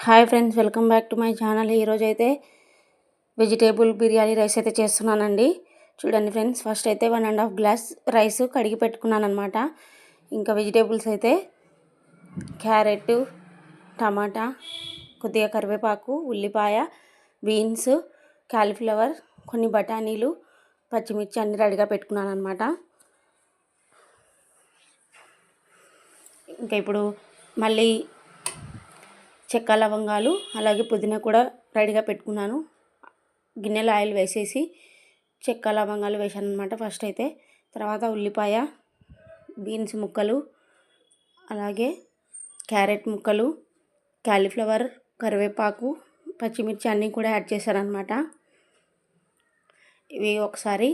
Hi friends, welcome back to my channel. ఈరోజు అయితే vegetable biryani rice అయితే చేస్తున్నానండి. చూడండి ఫ్రెండ్స్, ఫస్ట్ అయితే 1.5 గ్లాస్ రైస్ కడిగి పెట్టుకున్నాను అనమాట. ఇంకా వెజిటేబుల్స్ అయితే క్యారెట్, టమాటా, కొద్దిగా కరివేపాకు, ఉల్లిపాయ, బీన్స్, కాలీఫ్లవర్, కొన్ని బఠానీలు, పచ్చిమిర్చి అన్ని రెడీగా పెట్టుకున్నాను అనమాట. ఇంకా ఇప్పుడు మళ్ళీ చెక్క లవంగాలు అలాగే పుదీనా కూడా రెడీగా పెట్టుకున్నాను. గిన్నెలో ఆయిల్ వేసేసి చెక్క లవంగాలు వేసాను అనమాట ఫస్ట్ అయితే. తర్వాత ఉల్లిపాయ, బీన్స్ ముక్కలు, అలాగే క్యారెట్ ముక్కలు, కాలీఫ్లవర్, కరివేపాకు, పచ్చిమిర్చి అన్నీ కూడా యాడ్ చేశాను అనమాట. ఇవి ఒకసారి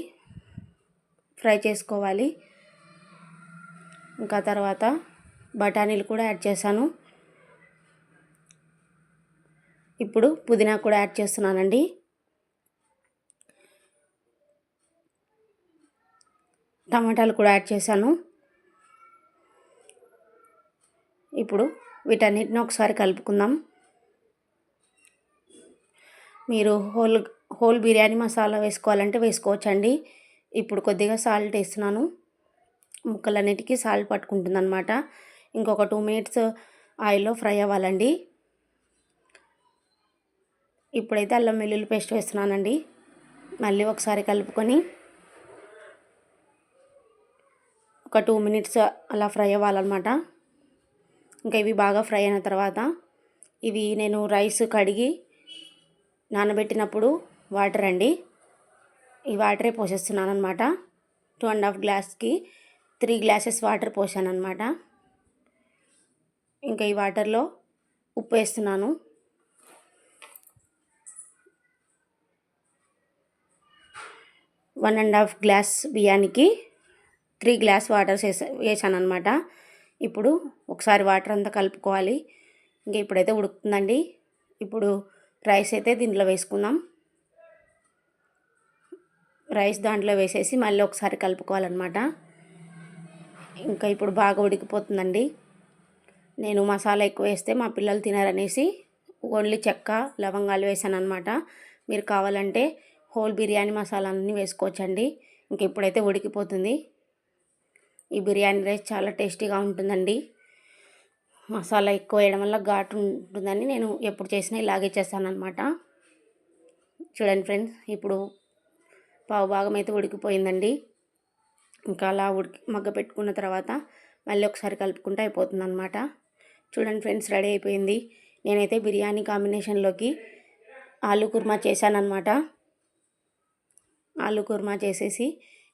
ఫ్రై చేసుకోవాలి. ఇంకా తర్వాత బఠానీలు కూడా యాడ్ చేశాను. ఇప్పుడు పుదీనా కూడా యాడ్ చేస్తున్నానండి. టమాటాలు కూడా యాడ్ చేశాను. ఇప్పుడు వీటన్నిటిని ఒకసారి కలుపుకుందాం. మీరు హోల్ బిర్యానీ మసాలా వేసుకోవాలంటే వేసుకోవచ్చండి. ఇప్పుడు కొద్దిగా సాల్ట్ వేస్తున్నాను. ముక్కలన్నిటికీ సాల్ట్ పట్టుకుంటుంది అనమాట. ఇంకొక 2 మినిట్స్ ఆయిల్లో ఫ్రై అవ్వాలండి. ఇప్పుడైతే అల్లం వెల్లుల్లి పేస్ట్ వేస్తున్నానండి. మళ్ళీ ఒకసారి కలుపుకొని ఒక 2 మినిట్స్ అలా ఫ్రై అవ్వాలన్నమాట. ఇంకా ఇవి బాగా ఫ్రై అయిన తర్వాత ఇవి నేను రైస్ కడిగి నానబెట్టినప్పుడు వాటర్ అండి, ఈ వాటరే పోసేస్తున్నాను అనమాట. 2.5 గ్లాస్కి 3 గ్లాసెస్ వాటర్ పోసాను అనమాట. ఇంకా ఈ వాటర్లో ఉప్పు వేస్తున్నాను. 1.5 గ్లాస్ బియ్యానికి 3 గ్లాస్ వాటర్ వేసాను అనమాట. ఇప్పుడు ఒకసారి వాటర్ అంతా కలుపుకోవాలి. ఇంకా ఇప్పుడైతే ఉడుకుతుందండి. ఇప్పుడు రైస్ అయితే దీంట్లో వేసుకుందాం. రైస్ దాంట్లో వేసేసి మళ్ళీ ఒకసారి కలుపుకోవాలన్నమాట. ఇంకా ఇప్పుడు బాగా ఉడికిపోతుందండి. నేను మసాలా ఎక్కువ వేస్తే మా పిల్లలు తినారనేసి ఓన్లీ చెక్క లవంగాలు వేసాను అనమాట. మీరు కావాలంటే హోల్ బిర్యానీ మసాలా అన్నీ వేసుకోవచ్చండి. ఇంక ఇప్పుడైతే ఉడికిపోతుంది. ఈ బిర్యానీ రైస్ చాలా టేస్టీగా ఉంటుందండి. మసాలా ఎక్కువ వేయడం వల్ల ఘాటు ఉంటుందని నేను ఎప్పుడు చేసినా ఇలాగే చేస్తాను అనమాట. చూడండి ఫ్రెండ్స్, ఇప్పుడు పావు భాగం అయితే ఉడికిపోయిందండి. ఇంకా అలా మగ్గ పెట్టుకున్న తర్వాత మళ్ళీ ఒకసారి కలుపుకుంటే అయిపోతుంది అనమాట. చూడండి ఫ్రెండ్స్, రెడీ అయిపోయింది. నేనైతే బిర్యానీ కాంబినేషన్లోకి ఆలూ కుర్మా చేశానన్నమాట. ఆలూ కుర్మా చేసేసి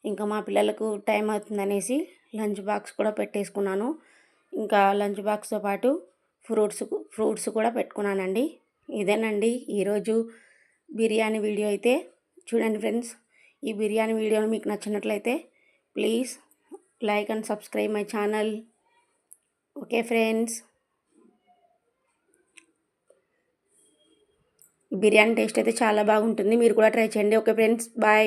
ఇంకా మా పిల్లలకు టైం అవుతుందనేసి లంచ్ బాక్స్ కూడా పెట్టేసుకున్నాను. ఇంకా లంచ్ బాక్స్తో పాటు ఫ్రూట్స్ కూడా పెట్టుకున్నానండి. ఇదేనండి ఈరోజు బిర్యానీ వీడియో అయితే. చూడండి ఫ్రెండ్స్, ఈ బిర్యానీ వీడియో మీకు నచ్చినట్లయితే please like and subscribe my channel. Okay friends, biryani taste అయితే చాలా బాగుంటుంది. మీరు కూడా ట్రై చేయండి. Okay friends, bye.